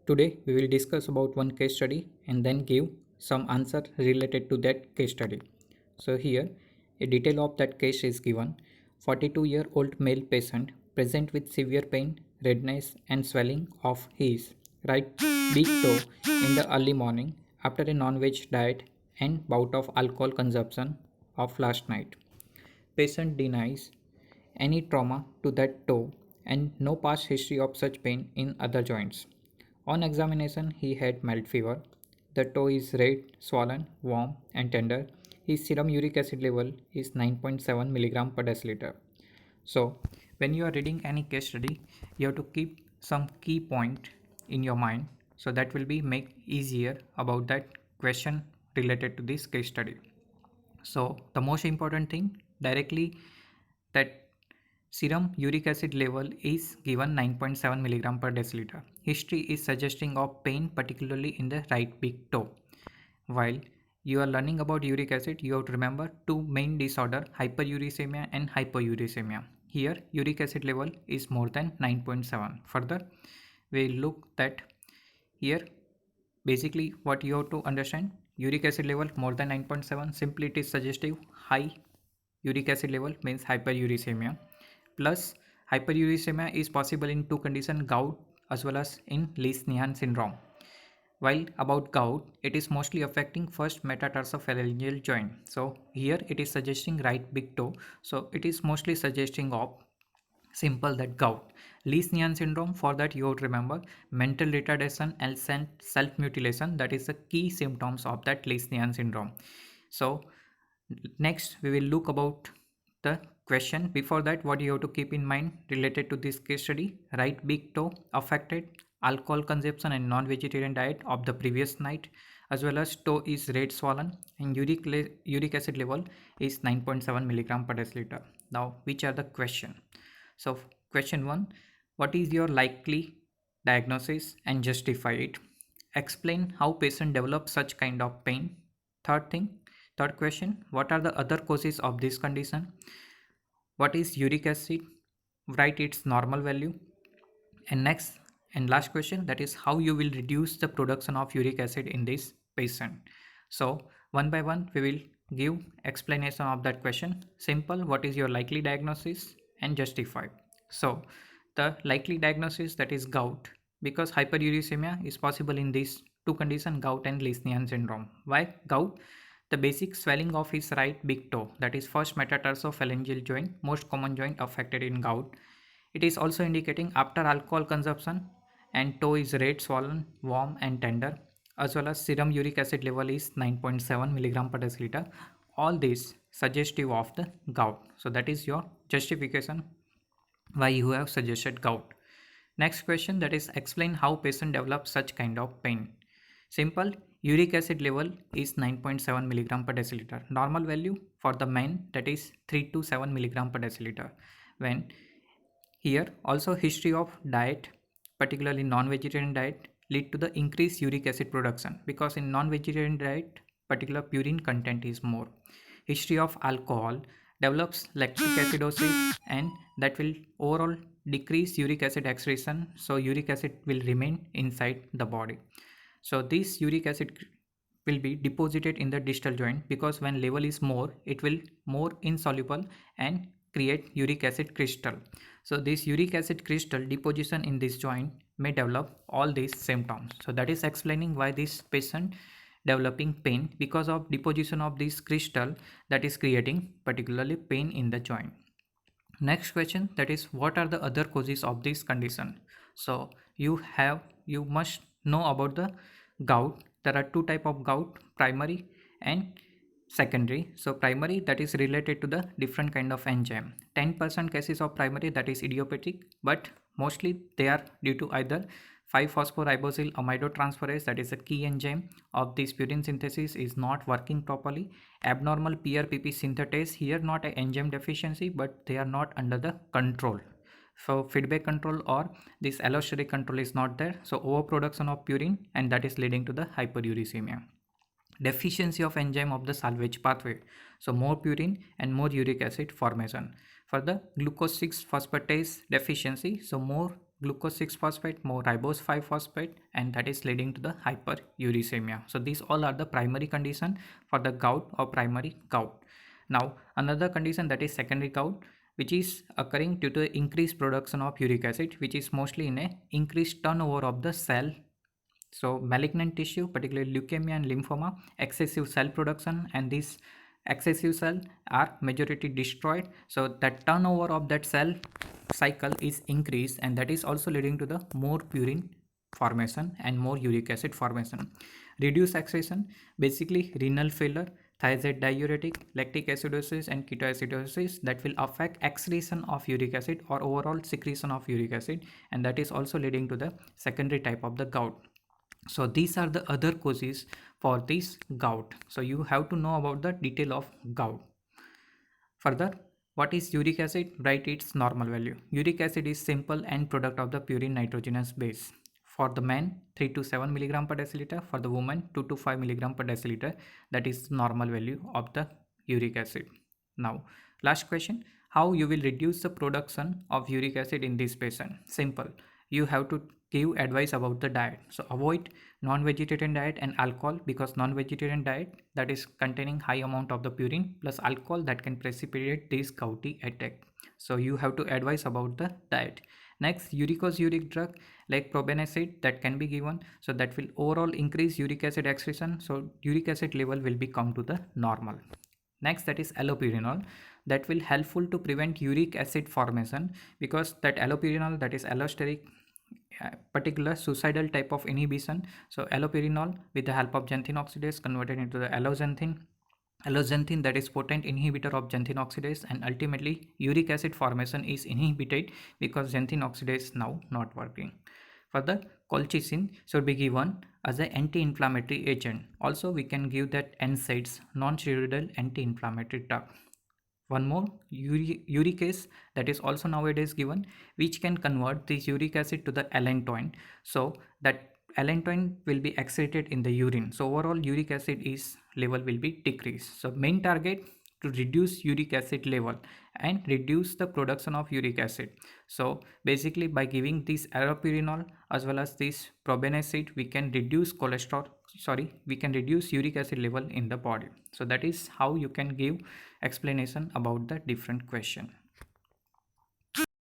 Today we will discuss about one case study and then give some answer related to that case study. So here a detail of that case is given. 42-year-old male patient present with severe pain, redness and swelling of his right big toe in the early morning after a non-veg diet and bout of alcohol consumption of last night. Patient denies any trauma to that toe and no past history of such pain in other joints. On examination, he had mild fever. The toe is red, swollen, warm, and tender. His serum uric acid level is 9.7 mg per deciliter. So, when you are reading any case study, you have to keep some key point in your mind. So that will be make easier about that question related to this case study. So the most important thing directly that serum uric acid level is given 9.7 mg per deciliter. History is suggesting of pain particularly in the right big toe. While you are learning about uric acid, you have to remember two main disorder, hyperuricemia and hypouricemia. Here uric acid level is more than 9.7. Further, we look that here basically what you have to understand, uric acid level more than 9.7, simply it is suggestive. High uric acid level means hyperuricemia, plus hyperuricemia is possible in two conditions, gout as well as in Leigh-Nihan syndrome. While about gout, it is mostly affecting first metatarsophalangeal joint. So here it is suggesting right big toe, so it is mostly suggesting of simple that gout. Leigh-Nihan syndrome, for that you have to remember mental retardation and self-mutilation, that is the key symptoms of that Leigh-Nihan syndrome. So next we will look about the question. Before that, what you have to keep in mind related to this case study, right big toe affected, alcohol consumption and non-vegetarian diet of the previous night, as well as toe is red swollen and uric acid level is 9.7 milligram per deciliter. Now which are the question? So question 1, what is your likely diagnosis and justify it? Explain how patient develops such kind of pain. Third question, what are the other causes of this condition? What is uric acid? Write its normal value. And next and last question, that is how you will reduce the production of uric acid in this patient. So one by one we will give explanation of that question. Simple, what is your likely diagnosis and justify. So the likely diagnosis, that is gout, because hyperuricemia is possible in these two conditions, gout and Leigh-Nihan syndrome. Why gout? The basic swelling of his right big toe, that is first metatarsophalangeal joint, most common joint affected in gout. It is also indicating after alcohol consumption and toe is red, swollen, warm and tender, as well as serum uric acid level is 9.7 milligram per deciliter. All this suggestive of the gout. So that is your justification why you have suggested gout. Next question, that is explain how patient develops such kind of pain. Simple, uric acid level is 9.7 milligram per deciliter. Normal value for the men, that is 3 to 7 milligram per deciliter. When here also history of diet, particularly non-vegetarian diet, lead to the increased uric acid production, because in non-vegetarian diet particular purine content is more. History of alcohol develops lactic acidosis and that will overall decrease uric acid excretion, so uric acid will remain inside the body. So this uric acid will be deposited in the distal joint, because when level is more, it will more insoluble and create uric acid crystal. So this uric acid crystal deposition in this joint may develop all these symptoms. So that is explaining why this patient developing pain because of deposition of this crystal, that is creating particularly pain in the joint. Next question, that is what are the other causes of this condition? So you must know about the gout. There are two type of gout, primary and secondary. So primary, that is related to the different kind of enzyme. 10% cases of primary, that is idiopathic, but mostly they are due to either 5-phosphoribosyl amidotransferase, that is a key enzyme of this purine synthesis, is not working properly. Abnormal PRPP synthetase, here not an enzyme deficiency, but they are not under the control. So feedback control or this allosteric control is not there, so overproduction of purine, and that is leading to the hyperuricemia. Deficiency of enzyme of the salvage pathway, so more purine and more uric acid formation. For the glucose 6 phosphatase deficiency, so more glucose 6 phosphate, more ribose 5 phosphate, and that is leading to the hyperuricemia. So these all are the primary condition for the gout or primary gout. Now another condition, that is secondary gout, which is occurring due to increased production of uric acid, which is mostly in a increased turnover of the cell. So malignant tissue, particularly leukemia and lymphoma, excessive cell production, and these excessive cell are majority destroyed, so that turnover of that cell cycle is increased, and that is also leading to the more purine formation and more uric acid formation. Reduced excretion, basically renal failure, thiazide diuretic, lactic acidosis, and ketoacidosis, that will affect excretion of uric acid or overall secretion of uric acid, and that is also leading to the secondary type of the gout. So these are the other causes for this gout. So you have to know about the detail of gout. Further, what is uric acid? Write its normal value. Uric acid is simple end product of the purine nitrogenous base. For the man, 3 to 7 milligram per deciliter. For the woman, 2 to 5 milligram per deciliter. That is normal value of the uric acid. Now, last question. How you will reduce the production of uric acid in this patient? Simple. You have to give advice about the diet. So avoid non-vegetarian diet and alcohol, because non-vegetarian diet, that is containing high amount of the purine plus alcohol, that can precipitate this gouty attack. So you have to advise about the diet. Next, uricosuric drug like probenecid, that can be given, so that will overall increase uric acid excretion, so uric acid level will be come to the normal. Next, that is allopurinol, that will helpful to prevent uric acid formation, because that allopurinol, that is allosteric, particular suicidal type of inhibition. So allopurinol with the help of xanthine oxidase converted into the alloxanthine, that is potent inhibitor of xanthine oxidase, and ultimately uric acid formation is inhibited because xanthine oxidase now not working. Further, colchicine should be given as an anti-inflammatory agent. Also we can give that NSAIDs, non-steroidal anti-inflammatory drug. One more, uricase, that is also nowadays given, which can convert this uric acid to the allantoin, so that allantoin will be excreted in the urine, so overall uric acid is level will be decreased. So main target, to reduce uric acid level and reduce the production of uric acid. So basically by giving this allopurinol as well as this probenecid, we can reduce we can reduce uric acid level in the body. So that is how you can give explanation about the different question.